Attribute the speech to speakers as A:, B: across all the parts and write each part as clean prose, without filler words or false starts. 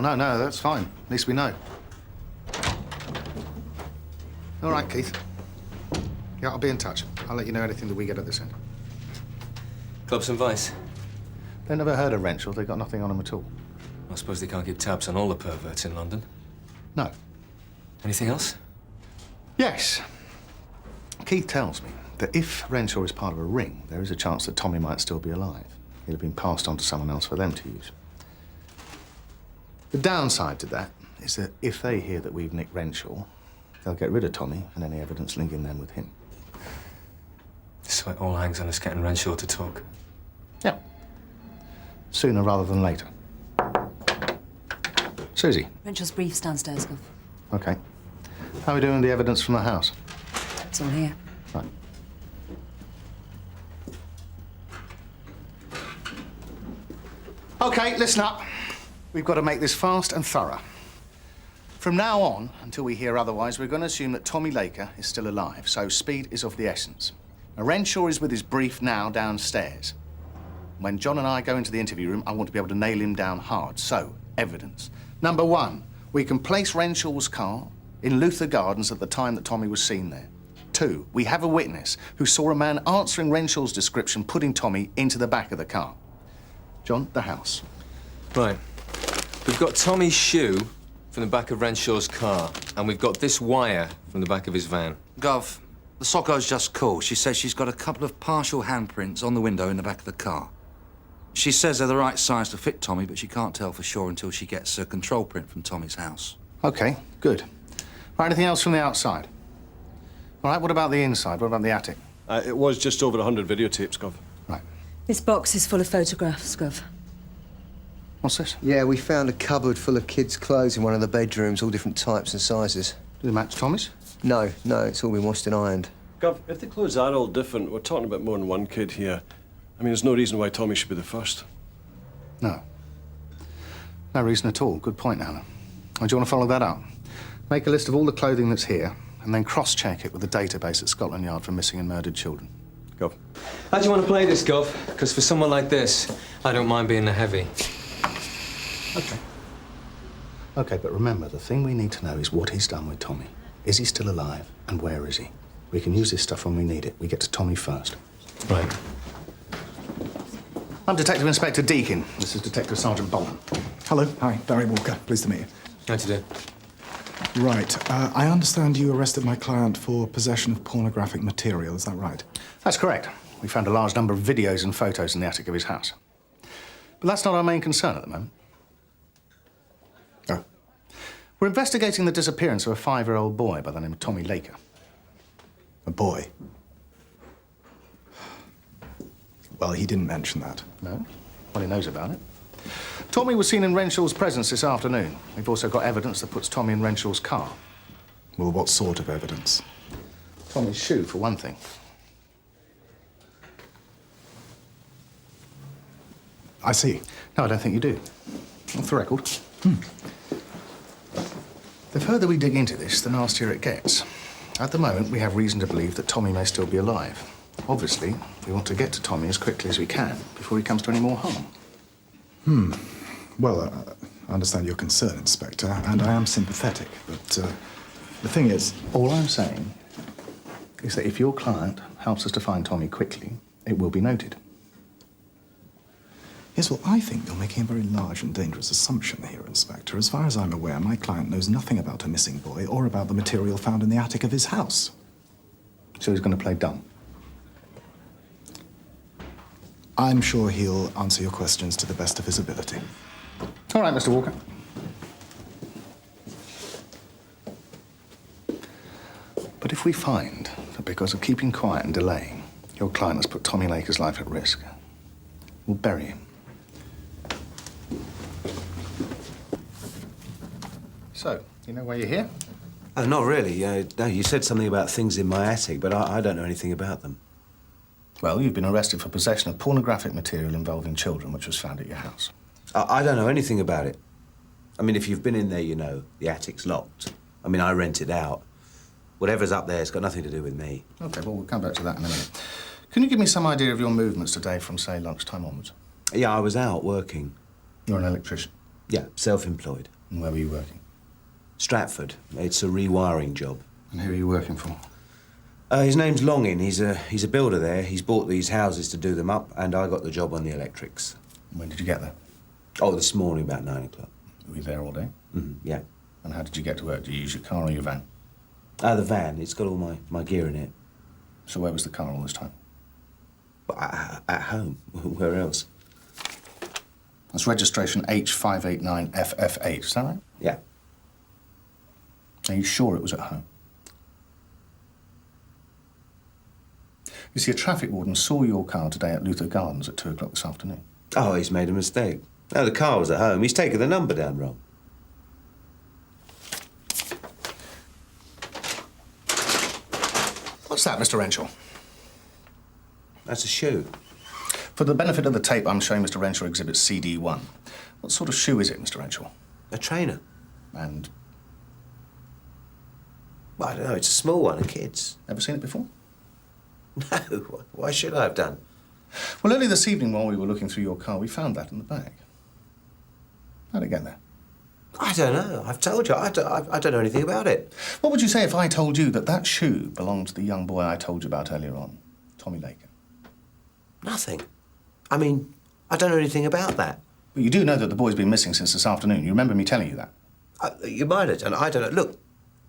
A: Well, no, that's fine. At least we know. All right, Keith. Yeah, I'll be in touch. I'll let you know anything that we get at this end.
B: Clubs and Vice?
A: They never heard of Renshaw. They got nothing on them at all.
B: I suppose they can't keep tabs on all the perverts in London.
A: No.
B: Anything else?
A: Yes. Keith tells me that if Renshaw is part of a ring, there is a chance that Tommy might still be alive. He'll have been passed on to someone else for them to use. The downside to that is that if they hear that we've nicked Renshaw, they'll get rid of Tommy and any evidence linking them with him.
B: So it all hangs on us getting Renshaw to talk.
A: Yeah. Sooner rather than later. Suzi.
C: Renshaw's brief's downstairs, Gov.
A: Okay. How are we doing with the evidence from the house?
C: It's all here.
A: Right. Okay, listen up. We've got to make this fast and thorough. From now on, until we hear otherwise, we're going to assume that Tommy Laker is still alive, so speed is of the essence. Now, Renshaw is with his brief now downstairs. When John and I go into the interview room, I want to be able to nail him down hard. So, evidence. Number one, we can place Renshaw's car in Luther Gardens at the time that Tommy was seen there. Two, we have a witness who saw a man answering Renshaw's description putting Tommy into the back of the car. John, the house.
B: Right. We've got Tommy's shoe from the back of Renshaw's car, and we've got this wire from the back of his van.
D: Gov, the Socko's just called. She says she's got a couple of partial handprints on the window in the back of the car. She says they're the right size to fit Tommy, but she can't tell for sure until she gets a control print from Tommy's house.
A: Okay, good. Right, anything else from the outside? All right, what about the inside? What about the attic?
E: It was just over 100 videotapes, Gov.
A: Right.
C: This box is full of photographs, Gov.
A: What's this?
F: Yeah, we found a cupboard full of kids' clothes in one of the bedrooms, all different types and sizes.
A: Do they match Tommy's?
F: No, it's all been washed and ironed.
E: Gov, if the clothes are all different, we're talking about more than one kid here. I mean, there's no reason why Tommy should be the first.
A: No. No reason at all. Good point, Alan. And do you want to follow that up? Make a list of all the clothing that's here, and then cross-check it with the database at Scotland Yard for missing and murdered children.
E: Gov.
B: How do you want to play this, Gov? Because for someone like this, I don't mind being the heavy.
A: Okay. Okay, but remember, the thing we need to know is what he's done with Tommy. Is he still alive, and where is he? We can use this stuff when we need it. We get to Tommy first.
B: Right.
A: I'm Detective Inspector Deakin. This is Detective Sergeant Boulton.
G: Hello. Hi, Barry Walker. Pleased to meet you.
B: How do you do?
G: Right. I understand you arrested my client for possession of pornographic material. Is that right?
A: That's correct. We found a large number of videos and photos in the attic of his house. But that's not our main concern at the moment.
G: Oh.
A: We're investigating the disappearance of a 5-year-old boy by the name of Tommy Laker.
G: A boy? Well, he didn't mention that.
A: No? Well, he knows about it. Tommy was seen in Renshaw's presence this afternoon. We've also got evidence that puts Tommy in Renshaw's car.
G: Well, what sort of evidence?
A: Tommy's shoe, for one thing.
G: I see.
A: No, I don't think you do. Off the record. The further we dig into this, the nastier it gets. At the moment, we have reason to believe that Tommy may still be alive. Obviously, we want to get to Tommy as quickly as we can before he comes to any more harm.
G: Well, I understand your concern, Inspector, and I am sympathetic, but the thing is...
A: All I'm saying is that if your client helps us to find Tommy quickly, it will be noted.
G: Yes, well, I think you're making a very large and dangerous assumption here, Inspector. As far as I'm aware, my client knows nothing about a missing boy or about the material found in the attic of his house.
A: So he's going to play dumb?
G: I'm sure he'll answer your questions to the best of his ability.
A: All right, Mr. Walker. But if we find that because of keeping quiet and delaying, your client has put Tommy Laker's life at risk, we'll bury him. So, you know why you're here?
H: Not really. No, you said something about things in my attic, but I don't know anything about them.
A: Well, you've been arrested for possession of pornographic material involving children, which was found at your house.
H: I don't know anything about it. I mean, if you've been in there, you know, the attic's locked. I mean, I rent it out. Whatever's up there has got nothing to do with me.
A: OK, well, we'll come back to that in a minute. Can you give me some idea of your movements today from, say, lunchtime onwards?
H: Yeah, I was out working.
A: You're an electrician?
H: Yeah, self-employed.
A: And where were you working?
H: Stratford. It's a rewiring job.
A: And who are you working for?
H: His name's Longin. He's a builder there. He's bought these houses to do them up, and I got the job on the electrics.
A: When did you get there?
H: Oh, this morning about 9 o'clock.
A: Were you there all day?
H: Yeah.
A: And how did you get to work? Did you use your car or your van?
H: The van. It's got all my gear in it.
A: So where was the car all this time?
H: But at home. Where else?
A: That's registration H589FF8, is that right?
H: Yeah.
A: Are you sure it was at home? You see, a traffic warden saw your car today at Luther Gardens at 2 o'clock this afternoon.
H: Oh, he's made a mistake. No, the car was at home. He's taken the number down wrong.
A: What's that, Mr. Renshaw?
H: That's a shoe.
A: For the benefit of the tape, I'm showing Mr. Renshaw exhibit CD1. What sort of shoe is it, Mr. Renshaw?
H: A trainer.
A: And
H: Well, I don't know. It's a small one, a kid's.
A: ever seen it before?
H: No. Why should I have done?
A: Well, early this evening while we were looking through your car, we found that in the bag. How'd it get there?
H: I don't know. I've told you. I don't know anything about it.
A: What would you say if I told you that that shoe belonged to the young boy I told you about earlier on, Tommy Laker?
H: Nothing. I mean, I don't know anything about that.
A: But you do know that the boy's been missing since this afternoon. You remember me telling you that?
H: You might have done. I don't know. Look,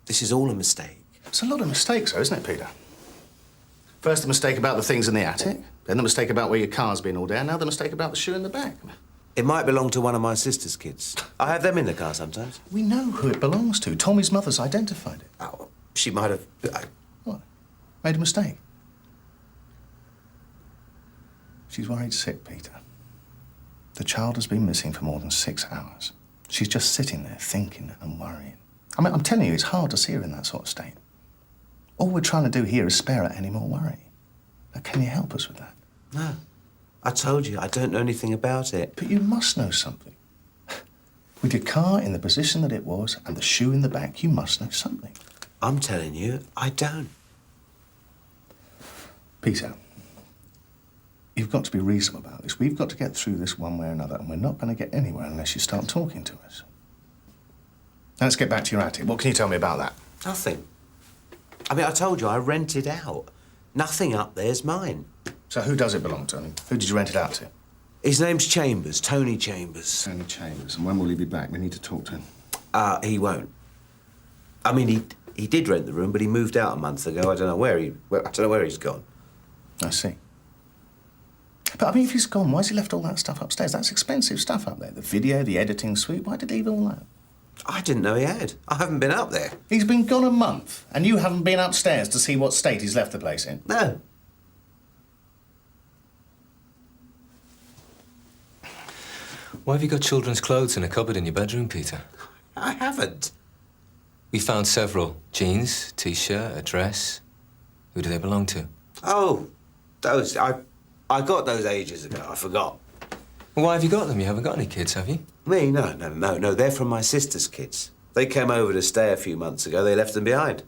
H: this is all a mistake.
A: It's a lot of mistakes, though, isn't it, Peter? First the mistake about the things in the attic, then the mistake about where your car's been all day, and now the mistake about the shoe in the bag.
H: It might belong to one of my sister's kids. I have them in the car sometimes.
A: We know who it belongs to. Tommy's mother's identified it.
H: Oh, she might have...
A: What? Made a mistake? She's worried sick, Peter. The child has been missing for more than 6 hours. She's just sitting there thinking and worrying. I mean, I'm telling you, it's hard to see her in that sort of state. All we're trying to do here is spare her any more worry. Now, can you help us with that?
H: No. I told you, I don't know anything about it.
A: But you must know something. With your car in the position that it was and the shoe in the back, you must know something.
H: I'm telling you, I don't.
A: Peter, you've got to be reasonable about this. We've got to get through this one way or another, and we're not going to get anywhere unless you start talking to us. Now, let's get back to your attic. What can you tell me about that?
H: Nothing. I mean, I told you, I rent it out. Nothing up there's mine.
A: So who does it belong to? And who did you rent it out to?
H: His name's Chambers, Tony Chambers.
A: Tony Chambers. And when will he be back? We need to talk to him.
H: He won't. I mean, he did rent the room, but he moved out a month ago. I don't know where he's gone.
A: I see. But I mean, if he's gone, why's he left all that stuff upstairs? That's expensive stuff up there. The video, the editing suite. Why did he leave all that?
H: I didn't know he had. I haven't been up there.
A: He's been gone a month, and you haven't been upstairs to see what state he's left the place in.
H: No.
B: Why have you got children's clothes in a cupboard in your bedroom, Peter?
H: I haven't.
B: We found several. Jeans, T-shirt, a dress. Who do they belong to?
H: Oh, those... I got those ages ago. I forgot.
B: Well, why have you got them? You haven't got any kids, have you?
H: Me? No. They're from my sister's kids. They came over to stay a few months ago. They left them behind.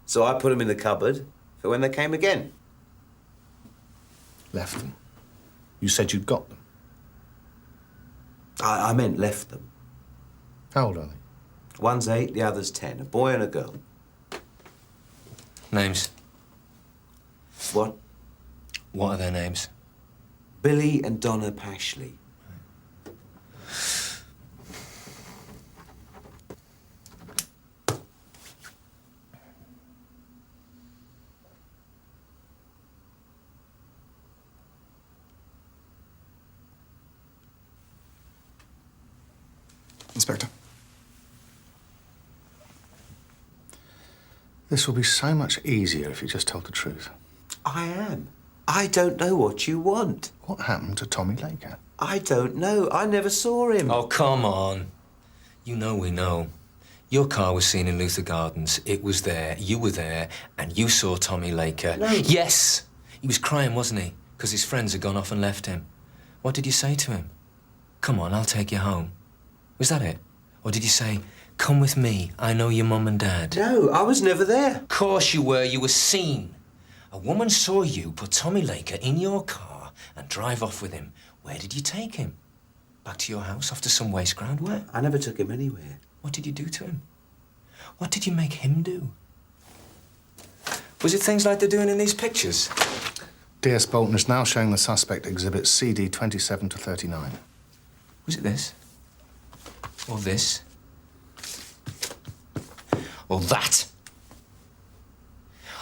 H: So I put them in the cupboard for when they came again.
A: Left them? You said you'd got them.
H: I meant left them.
A: How old are they?
H: One's 8, the other's 10. A boy and a girl.
B: Names?
H: What?
B: What are their names?
H: Billy and Donna Pashley.
A: Inspector. This will be so much easier if you just told the truth.
H: I am. I don't know what you want.
A: What happened to Tommy Laker?
H: I don't know. I never saw him.
B: Oh, come on. You know we know. Your car was seen in Luther Gardens. It was there, you were there, and you saw Tommy Laker.
H: No.
B: Yes! He was crying, wasn't he? Because his friends had gone off and left him. What did you say to him? Come on, I'll take you home. Was that it? Or did you say, come with me, I know your mum and dad?
H: No, I was never there.
B: Of course you were. You were seen. A woman saw you put Tommy Laker in your car and drive off with him. Where did you take him? Back to your house, off to some waste ground? Where?
H: I never took him anywhere.
B: What did you do to him? What did you make him do? Was it things like they're doing in these pictures?
A: DS Boulton is now showing the suspect exhibits CD 27 to 39.
B: Was it this? Or this? Or that?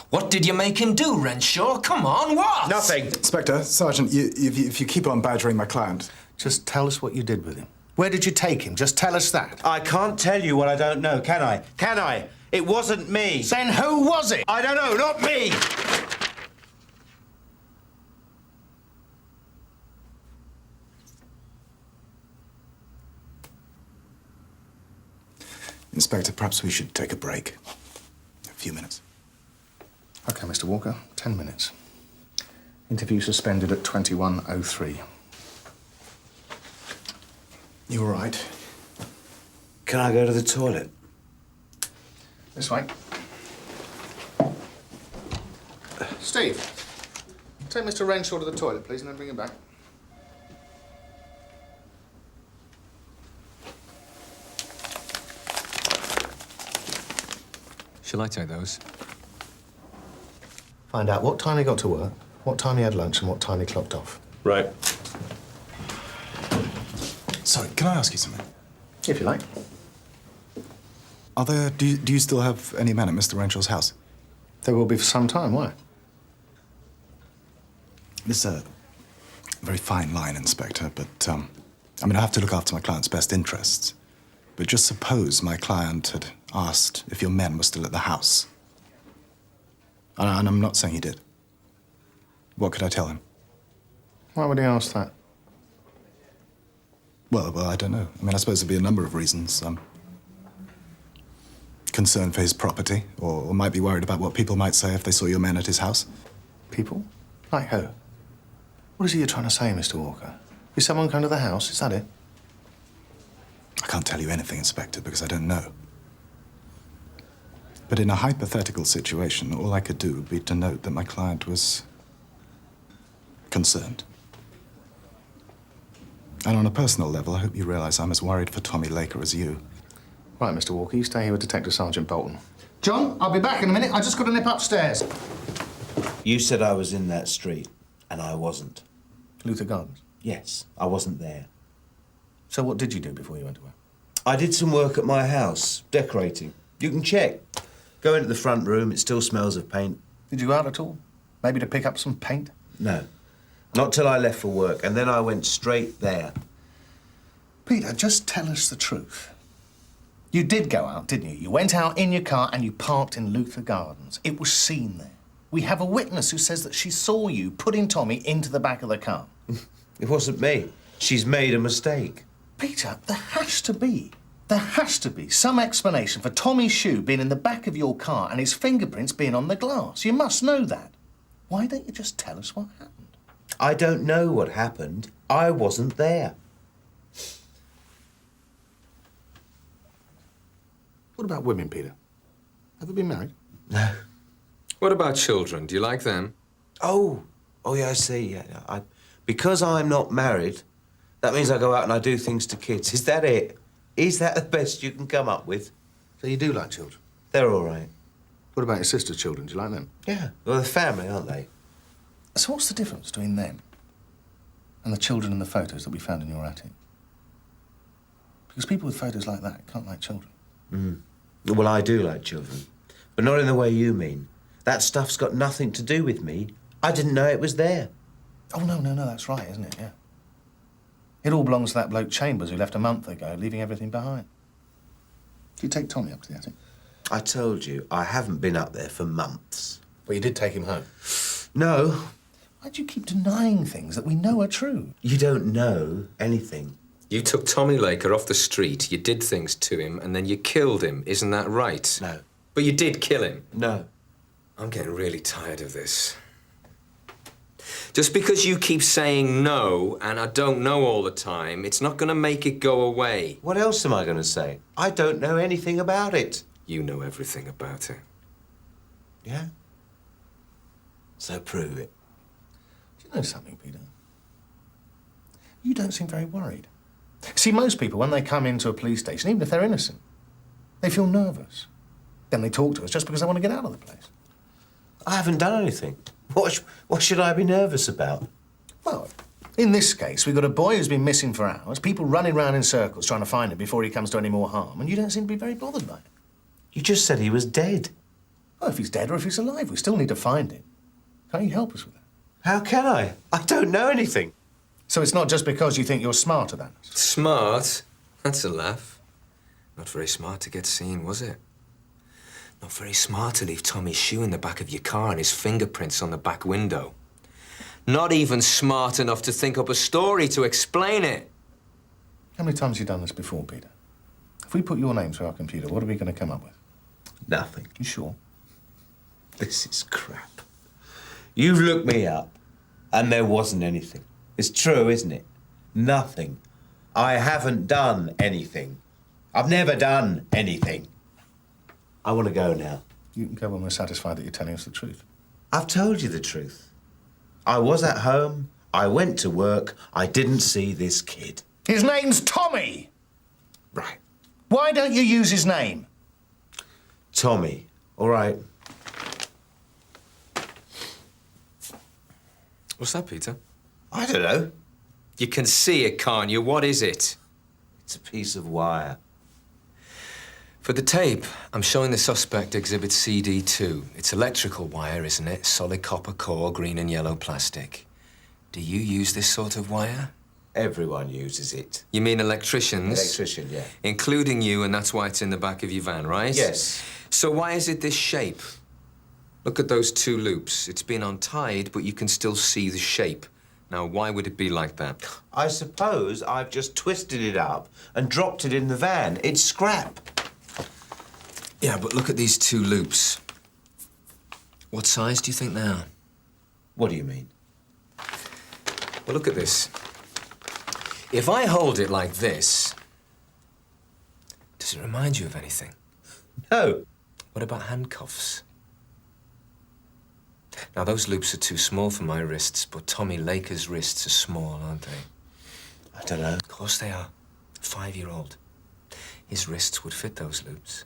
B: What did you make him do, Renshaw? Come on, what?
H: Nothing.
G: Inspector, Sergeant, if you keep on badgering my client...
A: Just tell us what you did with him. Where did you take him? Just tell us that.
H: I can't tell you what I don't know, can I? Can I? It wasn't me.
A: Then who was it?
H: I don't know, not me!
G: Inspector, perhaps we should take a break. A few minutes.
A: OK, Mr. Walker, 10 minutes. Interview suspended at 21:03.
G: You all right?
H: Can I go to the toilet?
A: This way. Steve, take Mr. Renshaw to the toilet, please, and then bring him back.
B: Shall I take those?
A: Find out what time he got to work, what time he had lunch, and what time he clocked off.
E: Right.
G: Sorry, can I ask you something?
A: If you like.
G: Do you still have any men at Mr. Renshaw's house?
A: There will be for some time. Why?
G: This is a very fine line, Inspector, but, I mean, I have to look after my client's best interests. But just suppose my client had asked if your men were still at the house. And I'm not saying he did. What could I tell him?
A: Why would he ask that?
G: Well, I don't know. I mean, I suppose there'd be a number of reasons. Concern for his property, or might be worried about what people might say if they saw your men at his house.
A: People? Like who? What is it you're trying to say, Mr. Walker? Is someone come to the house? Is that it?
G: I can't tell you anything, Inspector, because I don't know. But in a hypothetical situation, all I could do would be to note that my client was concerned. And on a personal level, I hope you realize I'm as worried for Tommy Laker as you.
A: Right, Mr. Walker, you stay here with Detective Sergeant Boulton. John, I'll be back in a minute. I just got to nip upstairs.
H: You said I was in that street, and I wasn't.
A: Luther Gardens.
H: Yes, I wasn't there.
A: So what did you do before you went to work?
H: I did some work at my house, decorating. You can check. Go into the front room, it still smells of paint.
A: Did you go out at all? Maybe to pick up some paint?
H: No, not till I left for work, and then I went straight there.
A: Peter, just tell us the truth. You did go out, didn't you? You went out in your car and you parked in Luther Gardens. It was seen there. We have a witness who says that she saw you putting Tommy into the back of the car.
H: It wasn't me. She's made a mistake.
A: Peter, there has to be some explanation for Tommy's shoe being in the back of your car and his fingerprints being on the glass. You must know that. Why don't you just tell us what happened?
H: I don't know what happened. I wasn't there.
A: What about women, Peter? Have they been married?
H: No.
I: What about children? Do you like them?
H: Oh, yeah, I see. Yeah, because I'm not married, that means I go out and I do things to kids. Is that it? Is that the best you can come up with?
A: So you do like children?
H: They're all right.
A: What about your sister's children? Do you like them?
H: Yeah. Well, they're family, aren't they?
A: So what's the difference between them and the children in the photos that we found in your attic? Because people with photos like that can't like children.
H: Well, I do like children, but not in the way you mean. That stuff's got nothing to do with me. I didn't know it was there.
A: Oh, no, that's right, isn't it? Yeah. It all belongs to that bloke Chambers who left a month ago, leaving everything behind. Did you take Tommy up to the attic?
H: I told you, I haven't been up there for months.
A: Well, you did take him home.
H: No.
A: Why do you keep denying things that we know are true?
H: You don't know anything.
I: You took Tommy Laker off the street, you did things to him, and then you killed him. Isn't that right?
H: No.
I: But you did kill him.
H: No.
I: I'm getting really tired of this. Just because you keep saying no, and I don't know all the time, it's not going to make it go away.
H: What else am I going to say? I don't know anything about it.
I: You know everything about it.
H: Yeah? So prove it.
A: Do you know something, Peter? You don't seem very worried. See, most people, when they come into a police station, even if they're innocent, they feel nervous. Then they talk to us just because they want to get out of the place.
H: I haven't done anything. What should I be nervous about?
A: Well, in this case, we've got a boy who's been missing for hours, people running round in circles trying to find him before he comes to any more harm, and you don't seem to be very bothered by it.
H: You just said he was dead.
A: Well, if he's dead or if he's alive, we still need to find him. Can't you help us with that?
H: How can I? I don't know anything.
A: So it's not just because you think you're smarter than us?
I: Smart? That's a laugh. Not very smart to get seen, was it? Not very smart to leave Tommy's shoe in the back of your car and his fingerprints on the back window. Not even smart enough to think up a story to explain it.
A: How many times have you done this before, Peter? If we put your name through our computer, what are we going to come up with?
H: Nothing.
A: You sure?
H: This is crap. You've looked me up, and there wasn't anything. It's true, isn't it? Nothing. I haven't done anything. I've never done anything. I want to go now.
A: You can go when we're satisfied that you're telling us the truth.
H: I've told you the truth. I was at home, I went to work, I didn't see this kid.
A: His name's Tommy!
H: Right.
A: Why don't you use his name?
H: Tommy, all right.
I: What's that, Peter?
H: I don't know.
I: You can see it, can't you? What is it?
H: It's a piece of wire.
I: For the tape, I'm showing the suspect exhibit CD2. It's electrical wire, isn't it? Solid copper core, green and yellow plastic. Do you use this sort of wire?
H: Everyone uses it.
I: You mean electricians?
H: Electrician, yeah.
I: Including you, and that's why it's in the back of your van, right?
H: Yes.
I: So why is it this shape? Look at those two loops. It's been untied, but you can still see the shape. Now, why would it be like that?
H: I suppose I've just twisted it up and dropped it in the van. It's scrap.
I: Yeah, but look at these two loops. What size do you think they are?
H: What do you mean?
I: Well, look at this. If I hold it like this, does it remind you of anything?
H: No.
I: What about handcuffs? Now, those loops are too small for my wrists, but Tommy Laker's wrists are small, aren't they?
H: I don't know.
I: Of course they are. 5-year-old. His wrists would fit those loops.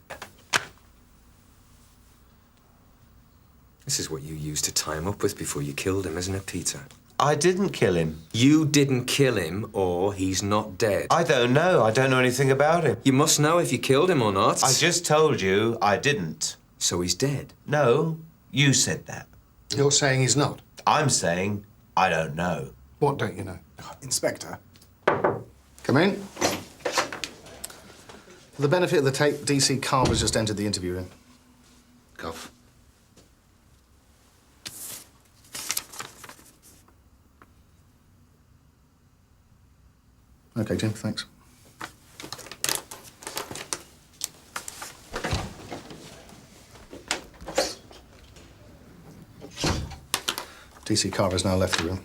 I: This is what you used to tie him up with before you killed him, isn't it, Peter?
H: I didn't kill him.
I: You didn't kill him, or he's not dead.
H: I don't know. I don't know anything about him.
I: You must know if you killed him or not.
H: I just told you I didn't.
I: So he's dead?
H: No, you said that.
A: You're saying he's not?
H: I'm saying I don't know.
A: What don't you know?
G: Inspector.
A: Come in. For the benefit of the tape, DC Carver's just entered the interview room. Cough. OK, Jim, thanks. DC Carver's now left the room.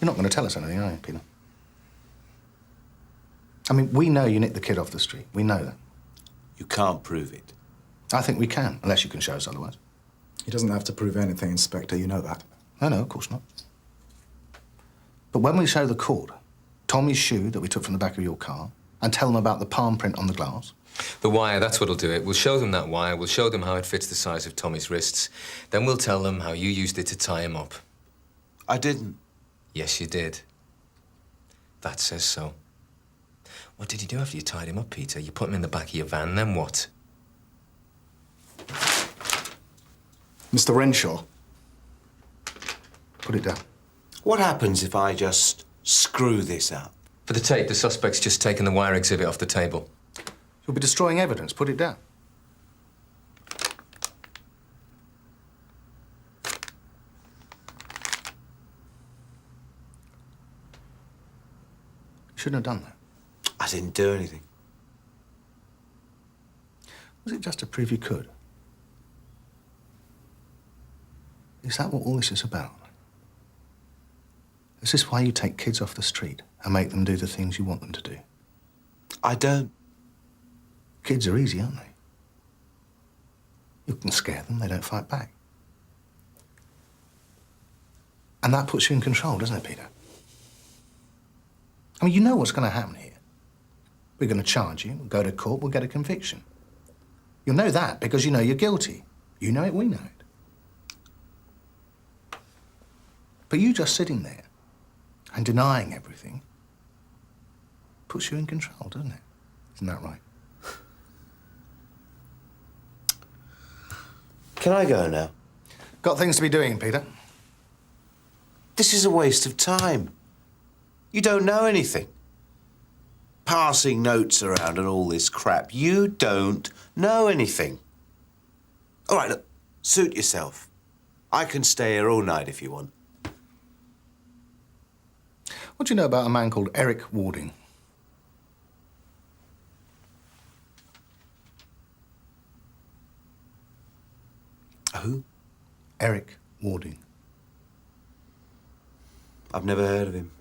A: You're not going to tell us anything, are you, Peter? I mean, we know you nicked the kid off the street. We know that.
H: You can't prove it.
A: I think we can, unless you can show us otherwise.
G: He doesn't have to prove anything, Inspector. You know that.
A: No, of course not. But when we show the court Tommy's shoe that we took from the back of your car and tell them about the palm print on the glass...
I: The wire, that's what'll do it. We'll show them that wire. We'll show them how it fits the size of Tommy's wrists. Then we'll tell them how you used it to tie him up.
H: I didn't.
I: Yes, you did. That says so. What did you do after you tied him up, Peter? You put him in the back of your van, then what?
A: Mr. Renshaw, put it down.
H: What happens if I just screw this up?
I: For the tape, the suspect's just taken the wire exhibit off the table.
A: You'll be destroying evidence. Put it down. You shouldn't have done that.
H: I didn't do anything.
A: Was it just to prove you could? Is that what all this is about? Is this why you take kids off the street and make them do the things you want them to do?
H: I don't.
A: Kids are easy, aren't they? You can scare them, they don't fight back. And that puts you in control, doesn't it, Peter? I mean, you know what's going to happen here. We're going to charge you, we'll go to court, we'll get a conviction. You'll know that because you know you're guilty. You know it, we know it. But you just sitting there and denying everything puts you in control, doesn't it? Isn't that right?
H: Can I go now?
A: Got things to be doing, Peter.
H: This is a waste of time. You don't know anything. Passing notes around and all this crap. You don't know anything. All right, look, suit yourself. I can stay here all night if you want.
A: What do you know about a man called Eric Warding?
H: Who?
A: Eric Warding.
H: I've never heard of him.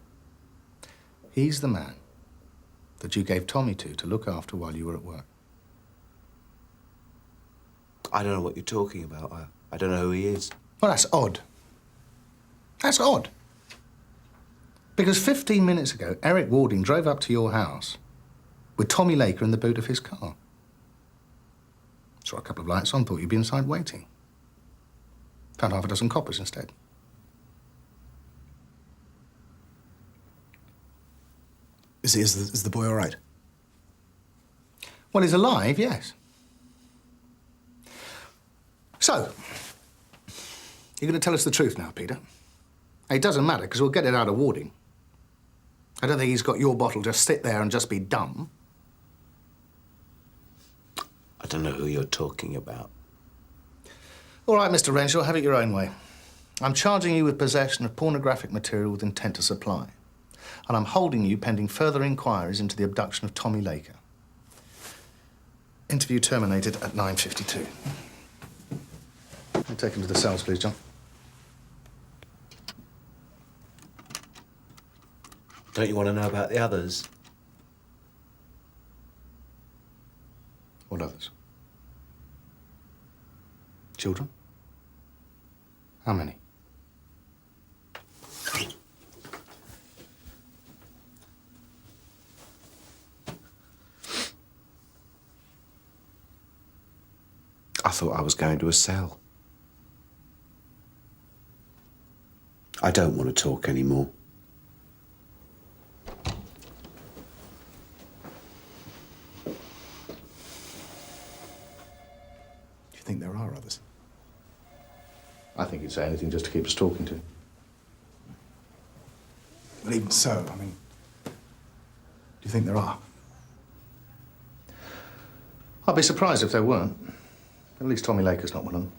A: He's the man that you gave Tommy to look after while you were at work.
H: I don't know what you're talking about. I don't know who he is.
A: Well, that's odd. That's odd. Because 15 minutes ago, Eric Warding drove up to your house with Tommy Laker in the boot of his car. Saw a couple of lights on, thought you'd be inside waiting. Found half a dozen coppers instead.
G: Is the boy all right?
A: Well, he's alive, yes. So, you're going to tell us the truth now, Peter? It doesn't matter, because we'll get it out of Warding. I don't think he's got your bottle to sit there and just be dumb.
H: I don't know who you're talking about.
A: All right, Mr. Renshaw, have it your own way. I'm charging you with possession of pornographic material with intent to supply. And I'm holding you pending further inquiries into the abduction of Tommy Laker. Interview terminated at 9:52. Take him to the cells, please, John.
H: Don't you want to know about the others?
A: What others? Children? How many?
H: I thought I was going to a cell. I don't want to talk anymore.
G: Do you think there are others?
A: I think he'd say anything just to keep us talking to him.
G: But even so, I mean, do you think there are?
A: I'd be surprised if there weren't. At least Tommy Laker's not one of them.